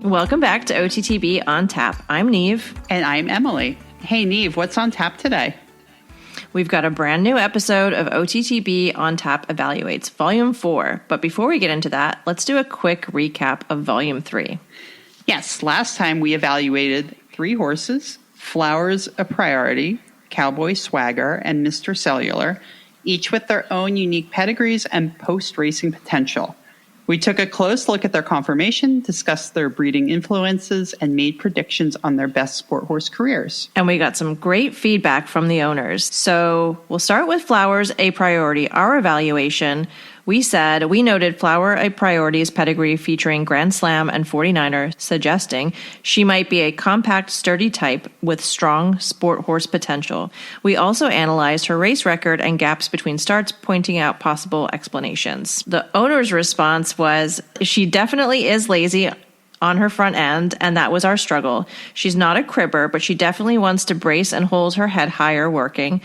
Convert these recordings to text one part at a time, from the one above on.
Welcome back to OTTB On Tap. I'm Neve. And I'm Emily. Hey, Neve, what's on tap today? We've got a brand new episode of OTTB On Tap Evaluates, Volume 4. But before we get into that, let's do a quick recap of Volume 3. Yes, last time we evaluated 3 horses, Flowers a Priority, Cowboy Swagger, and Mr. Cellular, each with their own unique pedigrees and post-racing potential. We took a close look at their conformation, discussed their breeding influences, and made predictions on their best sport horse careers. And we got some great feedback from the owners. So we'll start with Flowers a Priority, our evaluation. We noted Flower a Priority's pedigree featuring Grand Slam and 49er, suggesting she might be a compact, sturdy type with strong sport horse potential. We also analyzed her race record and gaps between starts, pointing out possible explanations. The owner's response was, she definitely is lazy on her front end, and that was our struggle. She's not a cribber, but she definitely wants to brace and hold her head higher working.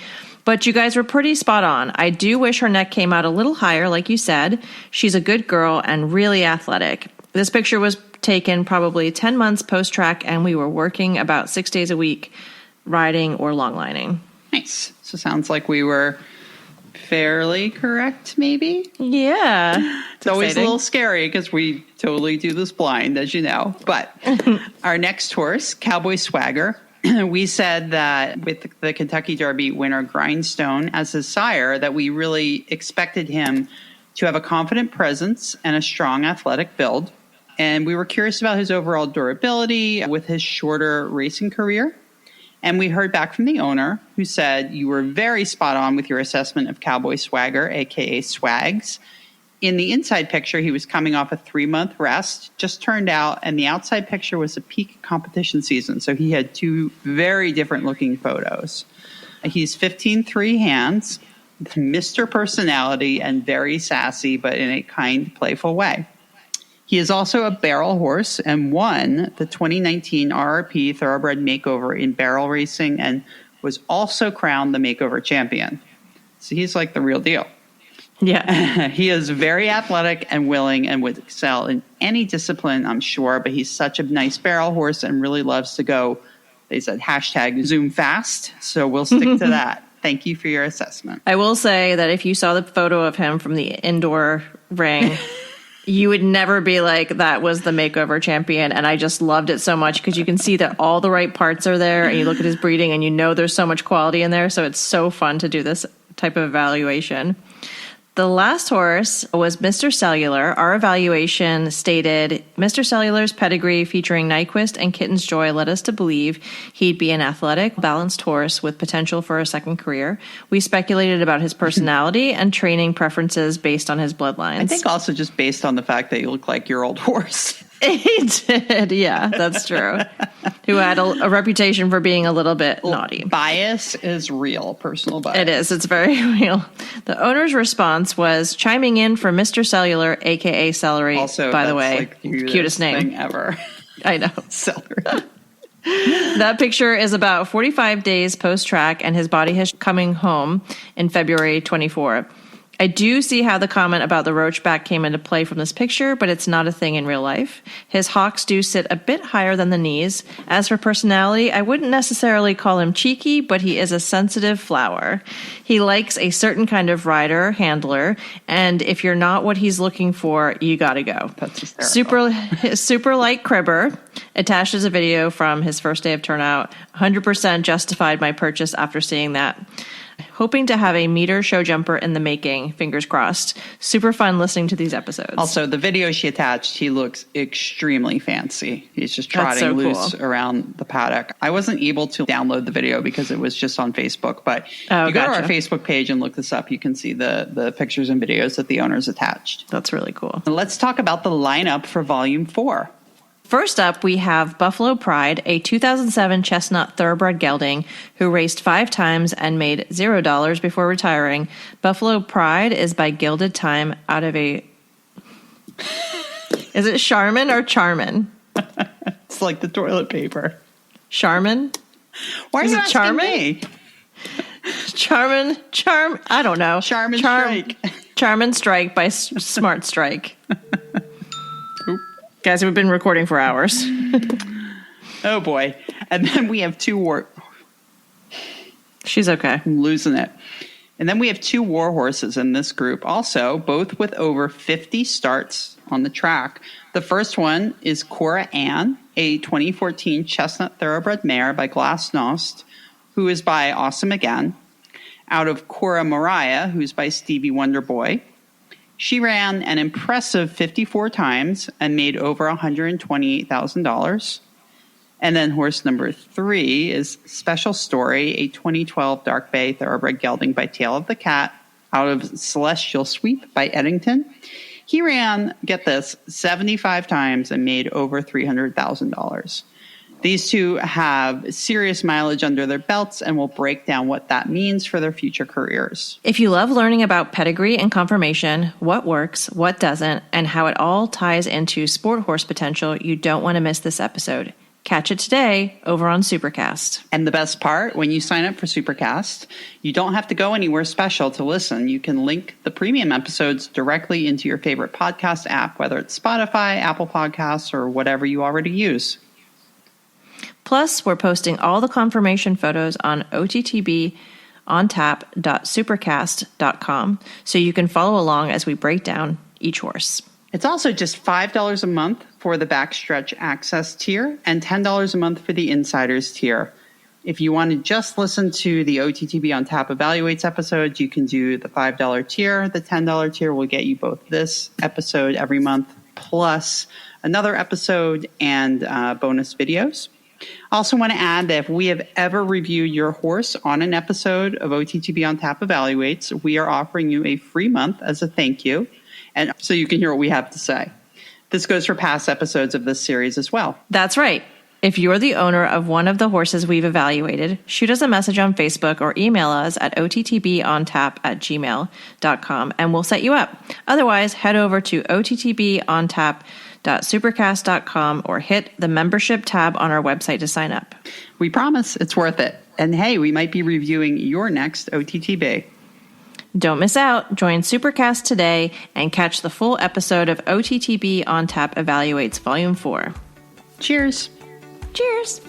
But you guys were pretty spot on. I do wish her neck came out a little higher, like you said. She's a good girl and really athletic. This picture was taken probably 10 months post-track, and we were working about 6 days a week, riding or longlining. Nice. So sounds like we were fairly correct, maybe? Yeah. It's always a little scary because we totally do this blind, as you know. But our next horse, Cowboy Swagger, we said that with the Kentucky Derby winner Grindstone as his sire, that we really expected him to have a confident presence and a strong athletic build. And we were curious about his overall durability with his shorter racing career. And we heard back from the owner, who said, you were very spot on with your assessment of Cowboy Swagger, a.k.a. Swags. In the inside picture, he was coming off a 3-month rest, just turned out, and the outside picture was a peak competition season. So he had 2 very different looking photos. He's 15-3 hands, Mr. Personality, and very sassy, but in a kind, playful way. He is also a barrel horse and won the 2019 RRP Thoroughbred Makeover in barrel racing and was also crowned the Makeover champion. So he's like the real deal. Yeah. He is very athletic and willing and would excel in any discipline, I'm sure, but he's such a nice barrel horse and really loves to go, they said, #zoom fast. So we'll stick to that. Thank you for your assessment. I will say that if you saw the photo of him from the indoor ring, you would never be like, that was the Makeover champion. And I just loved it so much because you can see that all the right parts are there, and you look at his breeding and you know there's so much quality in there. So it's so fun to do this type of evaluation. The last horse was Mr. Cellular. Our evaluation stated, Mr. Cellular's pedigree featuring Nyquist and Kitten's Joy led us to believe he'd be an athletic, balanced horse with potential for a second career. We speculated about his personality and training preferences based on his bloodlines. I think also just based on the fact that you look like your old horse. He did, yeah, that's true. Who had a reputation for being a little bit naughty. Bias is real, personal bias. It is, it's very real. The owner's response was chiming in for Mr. Cellular, a.k.a. Celery, also, by the way, like the cutest name thing ever. I know. Celery. That picture is about 45 days post-track, and his body is coming home in February 24. I do see how the comment about the roachback came into play from this picture, but it's not a thing in real life. His hocks do sit a bit higher than the knees. As for personality, I wouldn't necessarily call him cheeky, but he is a sensitive flower. He likes a certain kind of rider, handler, and if you're not what he's looking for, you gotta go. That's hysterical. Super light cribber. Attached is a video from his first day of turnout. 100% justified my purchase after seeing that. Hoping to have a meter show jumper in the making, fingers crossed. Super fun listening to these episodes. Also, the video she attached, he looks extremely fancy. He's just trotting loose around the paddock. I wasn't able to download the video because it was just on Facebook, but if you go to our Facebook page and look this up, you can see the pictures and videos that the owners attached. That's really cool. And let's talk about the lineup for Volume 4. First up, we have Buffalo Pride, a 2007 Chestnut Thoroughbred gelding who raced 5 times and made $0 before retiring. Buffalo Pride is by Gilded Time out of a... Is it Charmin or Charmin? It's like the toilet paper. Charmin? Why are you asking Charmin? me? I don't know. Strike. Charmin Strike by Smart Strike. Oop. Guys, we've been recording for hours. Oh, boy. And then we have She's okay. I'm losing it. And then we have 2 Warhorses in this group also, both with over 50 starts on the track. The first one is Cora Ann, a 2014 Chestnut Thoroughbred mare by Glasnost, who is by Awesome Again, out of Cora Mariah, who's by Stevie Wonderboy. She ran an impressive 54 times and made over $128,000. And then horse number 3 is Special Story, a 2012 Dark Bay Thoroughbred gelding by Tail of the Cat, out of Celestial Sweep by Eddington. He ran, get this, 75 times and made over $300,000. These 2 have serious mileage under their belts and will break down what that means for their future careers. If you love learning about pedigree and conformation, what works, what doesn't, and how it all ties into sport horse potential, you don't want to miss this episode. Catch it today over on Supercast. And the best part, when you sign up for Supercast, you don't have to go anywhere special to listen. You can link the premium episodes directly into your favorite podcast app, whether it's Spotify, Apple Podcasts, or whatever you already use. Plus, we're posting all the conformation photos on OTTB on tap.supercast.com so you can follow along as we break down each horse. It's also just $5 a month for the Backstretch Access tier and $10 a month for the Insiders tier. If you want to just listen to the OTTB on Tap Evaluates episodes, you can do the $5 tier. The $10 tier will get you both this episode every month plus another episode and bonus videos. I also want to add that if we have ever reviewed your horse on an episode of OTTB on Tap Evaluates, we are offering you a free month as a thank you, and so you can hear what we have to say. This goes for past episodes of this series as well. That's right. If you're the owner of one of the horses we've evaluated, shoot us a message on Facebook or email us at ottbontap@gmail.com and we'll set you up. Otherwise, head over to ottbontap.supercast.com or hit the membership tab on our website to sign up. We promise it's worth it. And hey, we might be reviewing your next OTTB. Don't miss out. Join Supercast today and catch the full episode of OTTB on Tap Evaluates Volume 4. Cheers. Cheers.